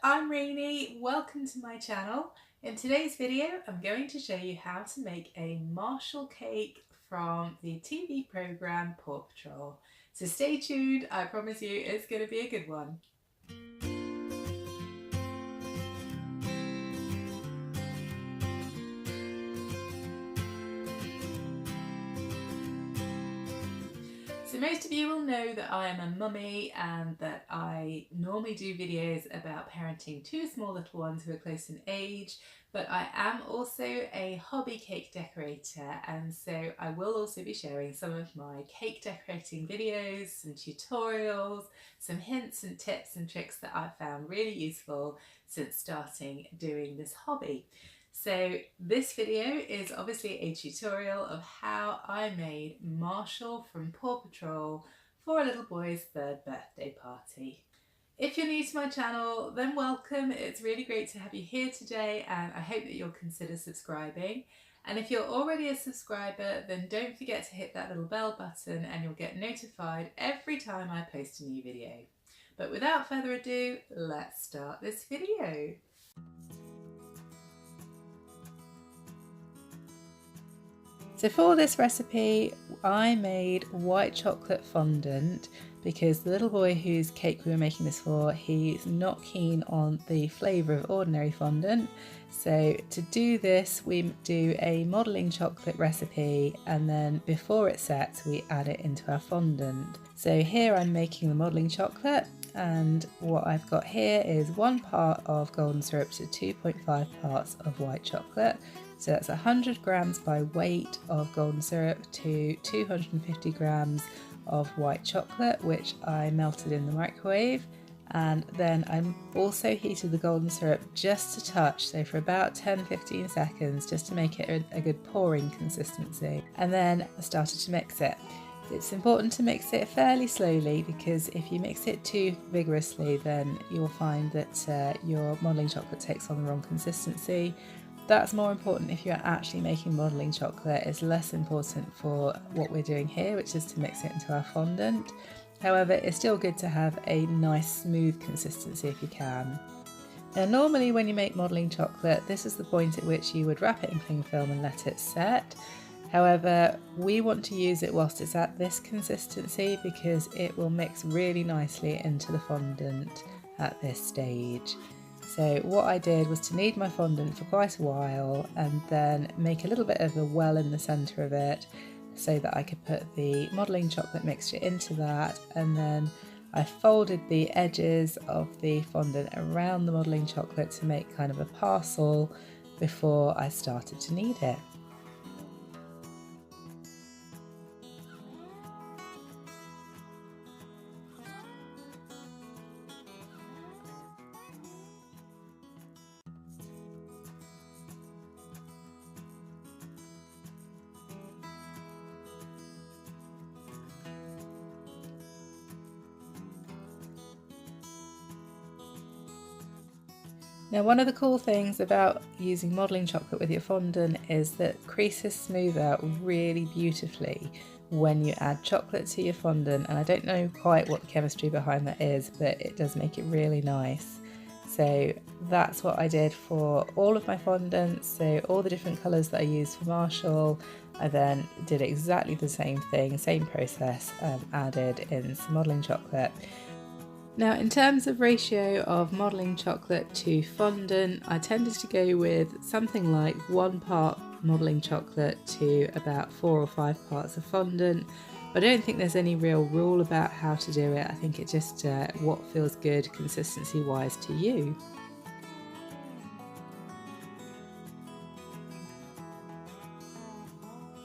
I'm Rainy, welcome to my channel. In today's video I'm going to show you how to make a Marshall cake from the TV programme Paw Patrol. So stay tuned, I promise you it's going to be a good one. So most of you will know that I am a mummy and that I normally do videos about parenting two small little ones who are close in age, but I am also a hobby cake decorator, and so I will also be sharing some of my cake decorating videos, some tutorials, some hints and tips and tricks that I've found really useful since starting doing this hobby. So this video is obviously a tutorial of how I made Marshall from Paw Patrol for a little boy's 3rd birthday party. If you're new to my channel, then welcome. It's really great to have you here today, and I hope that you'll consider subscribing. And if you're already a subscriber, then don't forget to hit that little bell button and you'll get notified every time I post a new video. But without further ado, let's start this video. So for this recipe I made white chocolate fondant because the little boy whose cake we were making this for, he's not keen on the flavour of ordinary fondant. So to do this we do a modelling chocolate recipe, and then before it sets we add it into our fondant. So here I'm making the modelling chocolate, and what I've got here is 1 part of golden syrup to 2.5 parts of white chocolate. So that's 100 grams by weight of golden syrup to 250 grams of white chocolate, which I melted in the microwave. And then I also heated the golden syrup just a touch, so for about 10-15 seconds, just to make it a good pouring consistency. And then I started to mix it. It's important to mix it fairly slowly, because if you mix it too vigorously then you'll find that your modelling chocolate takes on the wrong consistency. That's more important if you're actually making modelling chocolate. It's less important for what we're doing here, which is to mix it into our fondant. However, it's still good to have a nice smooth consistency if you can. Now normally when you make modelling chocolate, this is the point at which you would wrap it in cling film and let it set. However, we want to use it whilst it's at this consistency because it will mix really nicely into the fondant at this stage. So what I did was to knead my fondant for quite a while and then make a little bit of a well in the centre of it so that I could put the modelling chocolate mixture into that, and then I folded the edges of the fondant around the modelling chocolate to make kind of a parcel before I started to knead it. Now one of the cool things about using modelling chocolate with your fondant is that creases smooth out really beautifully when you add chocolate to your fondant, and I don't know quite what the chemistry behind that is, but it does make it really nice. So that's what I did for all of my fondants. So all the different colours that I used for Marshall, I then did exactly the same thing, same process, added in some modelling chocolate. Now in terms of ratio of modelling chocolate to fondant, I tended to go with something like 1 part modelling chocolate to about 4 or 5 parts of fondant. But I don't think there's any real rule about how to do it. I think it's just what feels good consistency wise to you.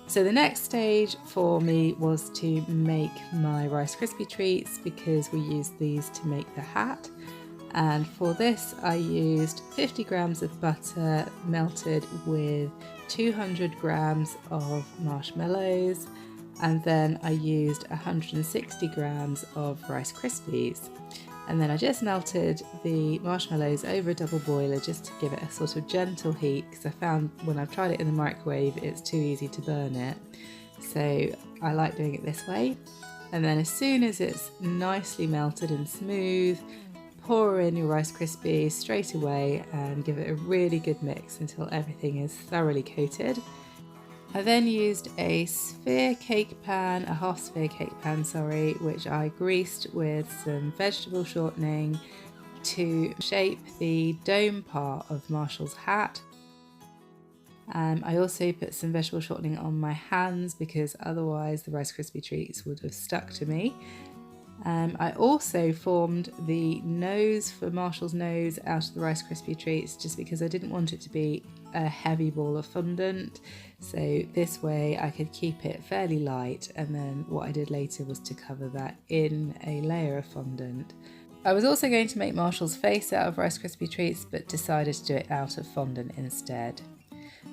So the next stage for me was to make my Rice Krispie treats, because we used these to make the hat. And for this I used 50 grams of butter melted with 200 grams of marshmallows, and then I used 160 grams of Rice Krispies. And then I just melted the marshmallows over a double boiler just to give it a sort of gentle heat, because I found when I've tried it in the microwave it's too easy to burn it. So I like doing it this way. And then as soon as it's nicely melted and smooth, pour in your Rice Krispies straight away and give it a really good mix until everything is thoroughly coated. I then used a half sphere cake pan, which I greased with some vegetable shortening to shape the dome part of Marshall's hat. I also put some vegetable shortening on my hands because otherwise the Rice Krispie treats would have stuck to me. I also formed the nose for Marshall's nose out of the Rice Krispie treats just because I didn't want it to be a heavy ball of fondant, so this way I could keep it fairly light, and then what I did later was to cover that in a layer of fondant. I was also going to make Marshall's face out of Rice Krispie treats but decided to do it out of fondant instead.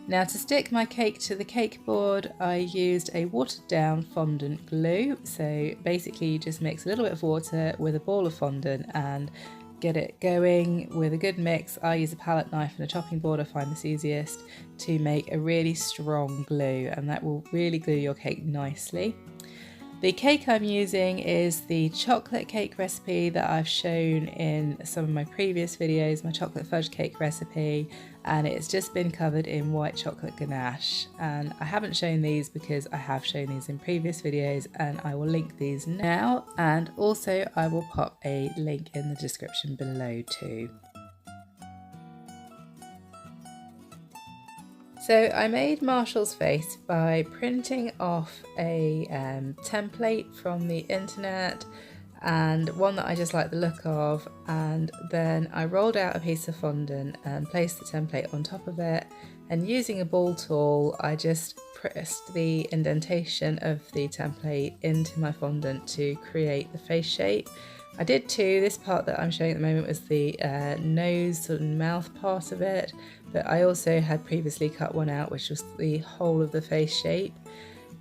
Now, to stick my cake to the cake board, I used a watered down fondant glue. So basically you just mix a little bit of water with a ball of fondant and get it going with a good mix. I use a palette knife and a chopping board, I find this easiest, to make a really strong glue, and that will really glue your cake nicely. The cake I'm using is the chocolate cake recipe that I've shown in some of my previous videos, my chocolate fudge cake recipe, and it's just been covered in white chocolate ganache. And I haven't shown these because I have shown these in previous videos, and I will link these now, and also I will pop a link in the description below too. So I made Marshall's face by printing off a template from the internet, and one that I just like the look of, and then I rolled out a piece of fondant and placed the template on top of it, and using a ball tool I just pressed the indentation of the template into my fondant to create the face shape. I did too. This part that I'm showing at the moment was the nose sort of mouth part of it, but I also had previously cut one out which was the whole of the face shape.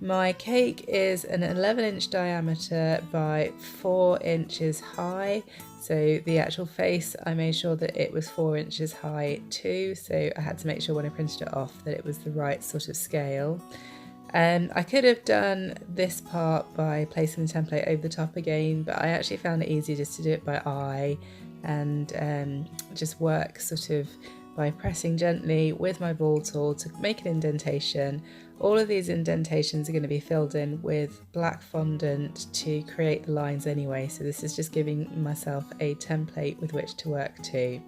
My cake is an 11-inch diameter by 4 inches high, so the actual face I made sure that it was 4 inches high too, so I had to make sure when I printed it off that it was the right sort of scale. I could have done this part by placing the template over the top again, but I actually found it easier just to do it by eye and just work sort of by pressing gently with my ball tool to make an indentation. All of these indentations are going to be filled in with black fondant to create the lines anyway, so this is just giving myself a template with which to work to.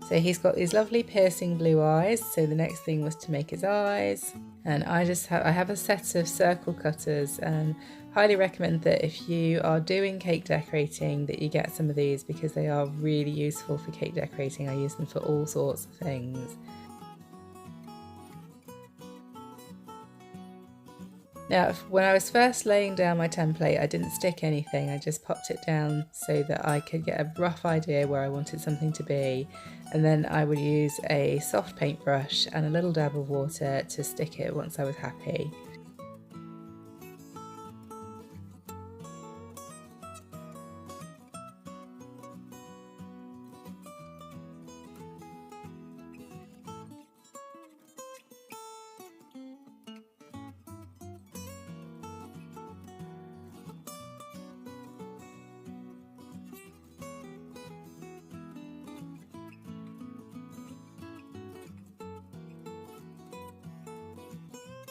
So he's got these lovely piercing blue eyes, so the next thing was to make his eyes, and I have a set of circle cutters, and highly recommend that if you are doing cake decorating that you get some of these because they are really useful for cake decorating. I use them for all sorts of things. Now, when I was first laying down my template, I didn't stick anything, I just popped it down so that I could get a rough idea where I wanted something to be, and then I would use a soft paintbrush and a little dab of water to stick it once I was happy.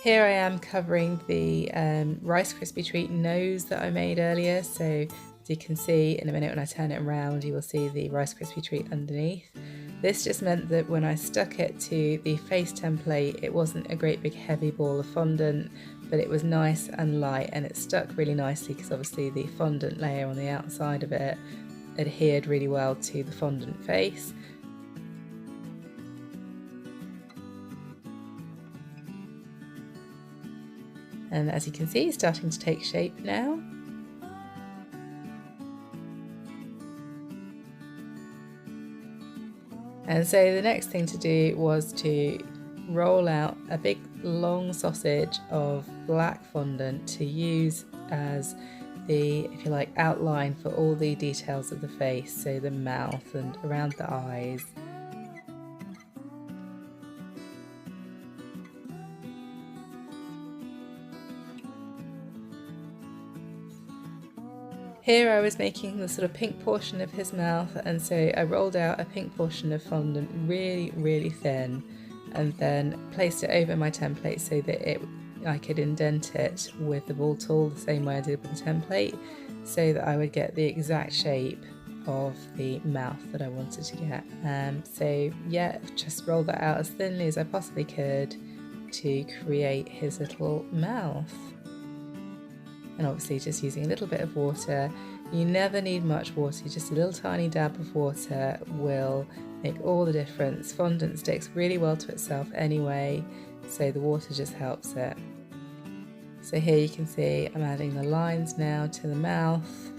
Here I am covering the Rice Krispie treat nose that I made earlier, so as you can see in a minute when I turn it around you will see the Rice Krispie treat underneath. This just meant that when I stuck it to the face template it wasn't a great big heavy ball of fondant, but it was nice and light and it stuck really nicely because obviously the fondant layer on the outside of it adhered really well to the fondant face. And as you can see, it's starting to take shape now. And so the next thing to do was to roll out a big long sausage of black fondant to use as the, if you like, outline for all the details of the face, so the mouth and around the eyes. Here I was making the sort of pink portion of his mouth, and so I rolled out a pink portion of fondant really thin and then placed it over my template so that I could indent it with the ball tool the same way I did with the template, so that I would get the exact shape of the mouth that I wanted to get. So yeah, just rolled that out as thinly as I possibly could to create his little mouth. And obviously just using a little bit of water. You never need much water, just a little tiny dab of water will make all the difference. Fondant sticks really well to itself anyway, so the water just helps it. So here you can see I'm adding the lines now to the mouth.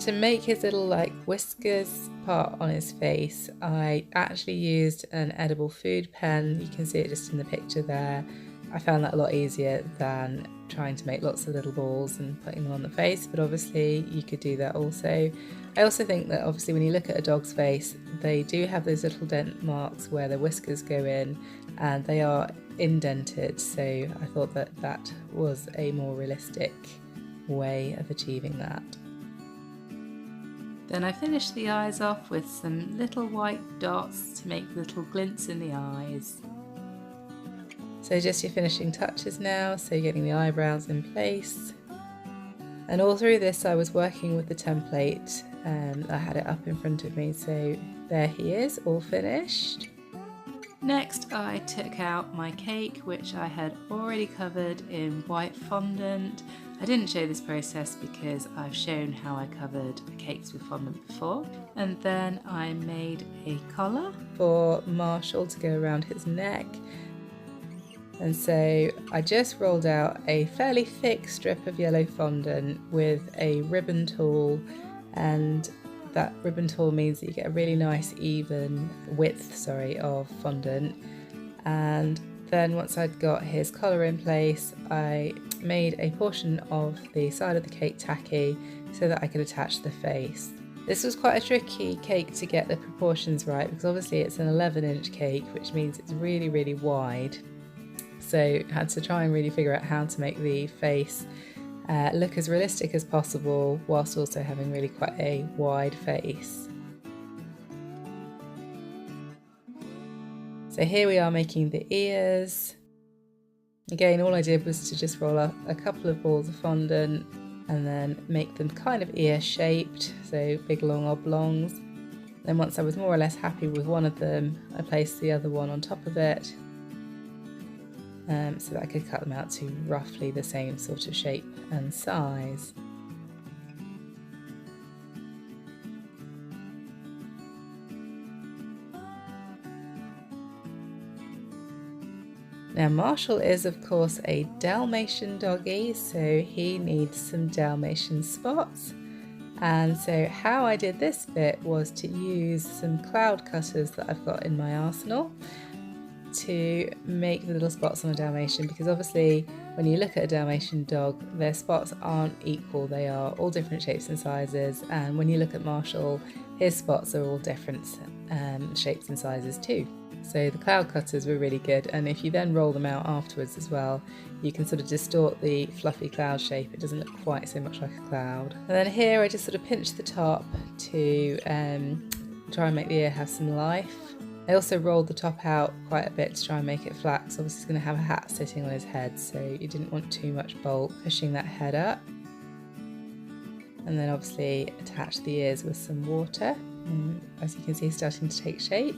To make his little like whiskers part on his face, I actually used an edible food pen. You can see it just in the picture there. I found that a lot easier than trying to make lots of little balls and putting them on the face, but obviously you could do that also. I also think that obviously when you look at a dog's face, they do have those little dent marks where the whiskers go in, and they are indented, so I thought that that was a more realistic way of achieving that. Then I finished the eyes off with some little white dots to make little glints in the eyes. So just your finishing touches now, so getting the eyebrows in place. And all through this I was working with the template, I had it up in front of me, so there he is, all finished. Next I took out my cake, which I had already covered in white fondant. I didn't show this process because I've shown how I covered cakes with fondant before. And then I made a collar for Marshall to go around his neck. And so I just rolled out a fairly thick strip of yellow fondant with a ribbon tool, and that ribbon tool means that you get a really nice even width of fondant. And then once I'd got his collar in place, I made a portion of the side of the cake tacky so that I could attach the face. This was quite a tricky cake to get the proportions right, because obviously it's an 11-inch cake, which means it's really wide. So I had to try and really figure out how to make the face look as realistic as possible whilst also having really quite a wide face. So here we are making the ears. Again, all I did was to just roll up a couple of balls of fondant and then make them kind of ear shaped, so big long oblongs. Then once I was more or less happy with one of them, I placed the other one on top of it, so that I could cut them out to roughly the same sort of shape and size. Now Marshall is of course a Dalmatian doggy, so he needs some Dalmatian spots. And so how I did this bit was to use some cloud cutters that I've got in my arsenal to make the little spots on a Dalmatian, because obviously when you look at a Dalmatian dog, their spots aren't equal, they are all different shapes and sizes, and when you look at Marshall, his spots are all different shapes and sizes too. So the cloud cutters were really good, and if you then roll them out afterwards as well, you can sort of distort the fluffy cloud shape. It doesn't look quite so much like a cloud. And then here I just sort of pinched the top to try and make the ear have some life. I also rolled the top out quite a bit to try and make it flat, because obviously he's going to have a hat sitting on his head, so you didn't want too much bulk pushing that head up. And then obviously attach the ears with some water, and as you can see starting to take shape.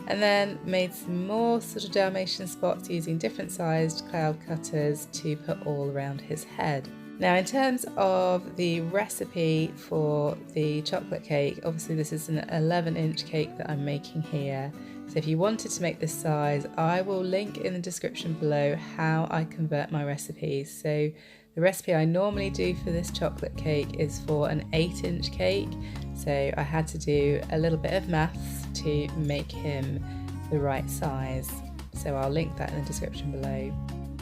And then made some more sort of Dalmatian spots using different sized cloud cutters to put all around his head. Now in terms of the recipe for the chocolate cake, obviously this is an 11-inch cake that I'm making here. So if you wanted to make this size, I will link in the description below how I convert my recipes. So the recipe I normally do for this chocolate cake is for an 8-inch cake. So I had to do a little bit of maths to make him the right size. So I'll link that in the description below.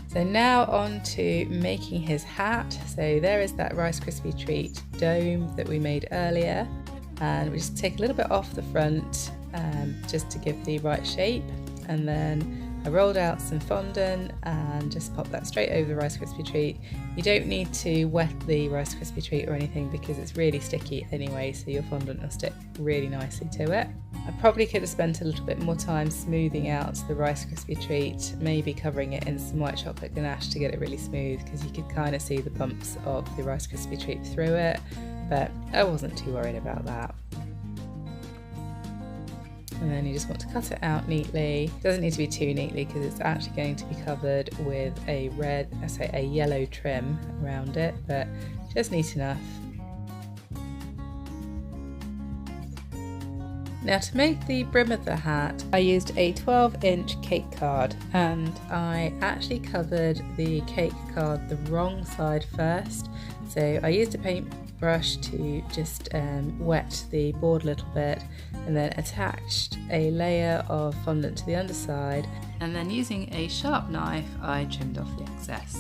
So now on to making his hat. So there is that Rice Krispie Treat dome that we made earlier, and we just take a little bit off the front just to give the right shape, and then I rolled out some fondant and just popped that straight over the Rice Krispie treat. You don't need to wet the Rice Krispie treat or anything because it's really sticky anyway, so your fondant will stick really nicely to it. I probably could have spent a little bit more time smoothing out the Rice Krispie treat, maybe covering it in some white chocolate ganache to get it really smooth, because you could kind of see the bumps of the Rice Krispie treat through it, but I wasn't too worried about that. And then you just want to cut it out neatly. It doesn't need to be too neatly because it's actually going to be covered with a yellow trim around it, but just neat enough. Now, to make the brim of the hat, I used a 12-inch cake card, and I actually covered the cake card the wrong side first. So I used a paintbrush to just wet the board a little bit, and then attached a layer of fondant to the underside, and then using a sharp knife I trimmed off the excess.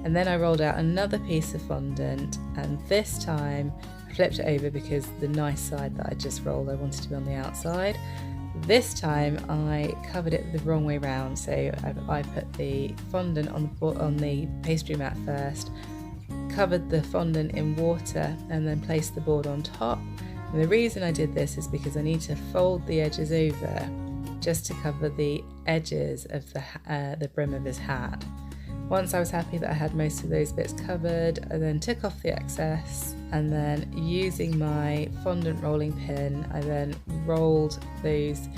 And then I rolled out another piece of fondant, and this time I flipped it over because the nice side that I just rolled I wanted to be on the outside. This time I covered it the wrong way round, so I put the fondant on the pastry mat first, covered the fondant in water, and then placed the board on top. And the reason I did this is because I need to fold the edges over just to cover the edges of the brim of his hat. Once I was happy that I had most of those bits covered, I then took off the excess, and then using my fondant rolling pin, I then rolled those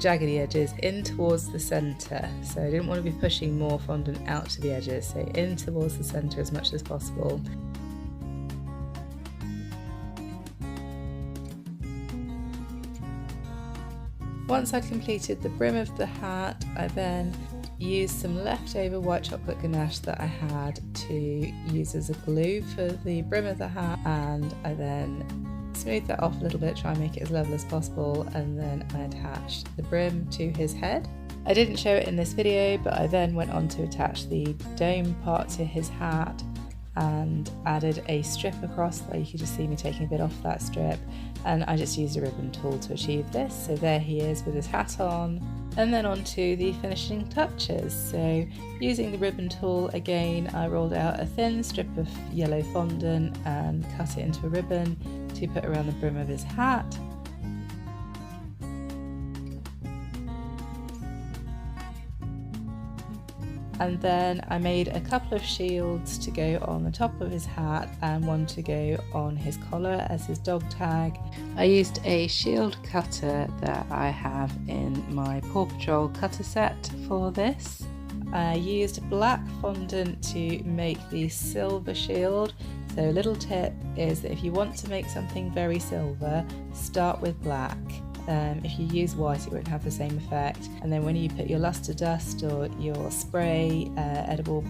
jaggedy edges in towards the centre. So I didn't want to be pushing more fondant out to the edges, so in towards the centre as much as possible. Once I'd completed the brim of the hat, I then used some leftover white chocolate ganache that I had to use as a glue for the brim of the hat, and I then smoothed that off a little bit, try and make it as level as possible, and then I attached the brim to his head. I didn't show it in this video, but I then went on to attach the dome part to his hat and added a strip across there. You could just see me taking a bit off that strip, and I just used a ribbon tool to achieve this. So there he is with his hat on, and then on to the finishing touches. So using the ribbon tool again, I rolled out a thin strip of yellow fondant and cut it into a ribbon to put around the brim of his hat. And then I made a couple of shields to go on the top of his hat and one to go on his collar as his dog tag. I used a shield cutter that I have in my Paw Patrol cutter set for this. I used black fondant to make the silver shield. So a little tip is that if you want to make something very silver, start with black. If you use white, it won't have the same effect. And then when you put your luster dust or your spray, edible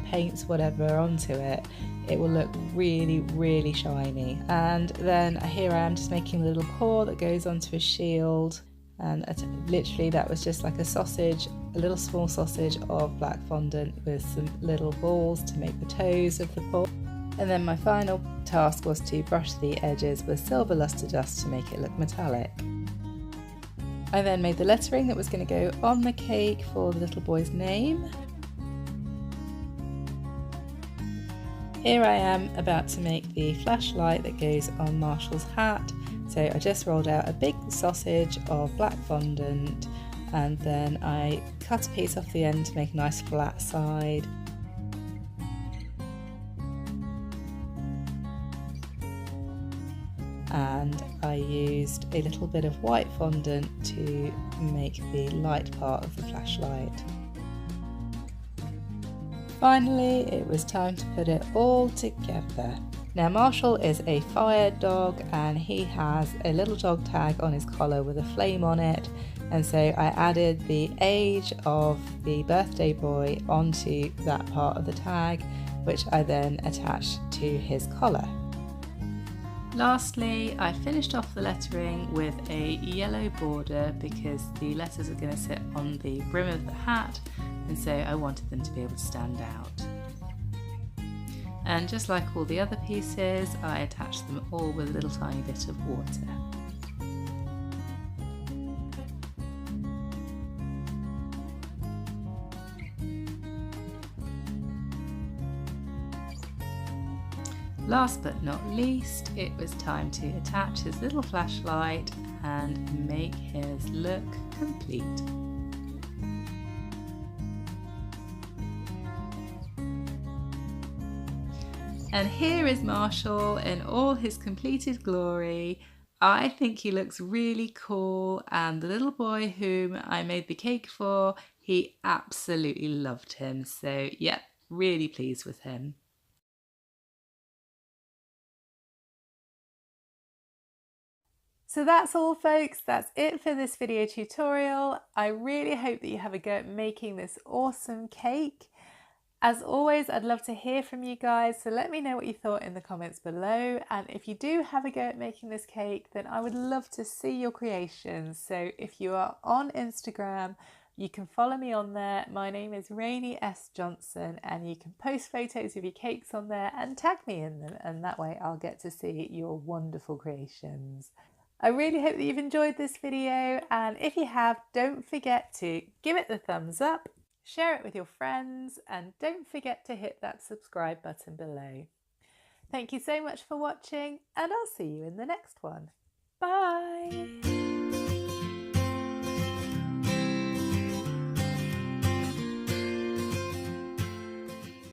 paints, whatever, onto it, it will look really, really shiny. And then here I am just making a little paw that goes onto a shield. And literally that was just like a sausage, a little small sausage of black fondant with some little balls to make the toes of the paw. And then my final task was to brush the edges with silver luster dust to make it look metallic. I then made the lettering that was going to go on the cake for the little boy's name. Here I am about to make the flashlight that goes on Marshall's hat. So I just rolled out a big sausage of black fondant, and then I cut a piece off the end to make a nice flat side. And I used a little bit of white fondant to make the light part of the flashlight. Finally, it was time to put it all together. Now Marshall is a fire dog, and he has a little dog tag on his collar with a flame on it, and so I added the age of the birthday boy onto that part of the tag, which I then attached to his collar. Lastly, I finished off the lettering with a yellow border because the letters are going to sit on the brim of the hat, and so I wanted them to be able to stand out. And just like all the other pieces, I attached them all with a little tiny bit of water. Last but not least, it was time to attach his little flashlight and make his look complete. And here is Marshall in all his completed glory. I think he looks really cool, and the little boy whom I made the cake for, he absolutely loved him. So yeah, really pleased with him. So that's all folks, that's it for this video tutorial. I really hope that you have a go at making this awesome cake. As always, I'd love to hear from you guys, so let me know what you thought in the comments below. And if you do have a go at making this cake, then I would love to see your creations. So if you are on Instagram, you can follow me on there. My name is Rainey S. Johnson, and you can post photos of your cakes on there and tag me in them, and that way I'll get to see your wonderful creations. I really hope that you've enjoyed this video, and if you have, don't forget to give it the thumbs up, share it with your friends, and don't forget to hit that subscribe button below. Thank you so much for watching, and I'll see you in the next one. Bye!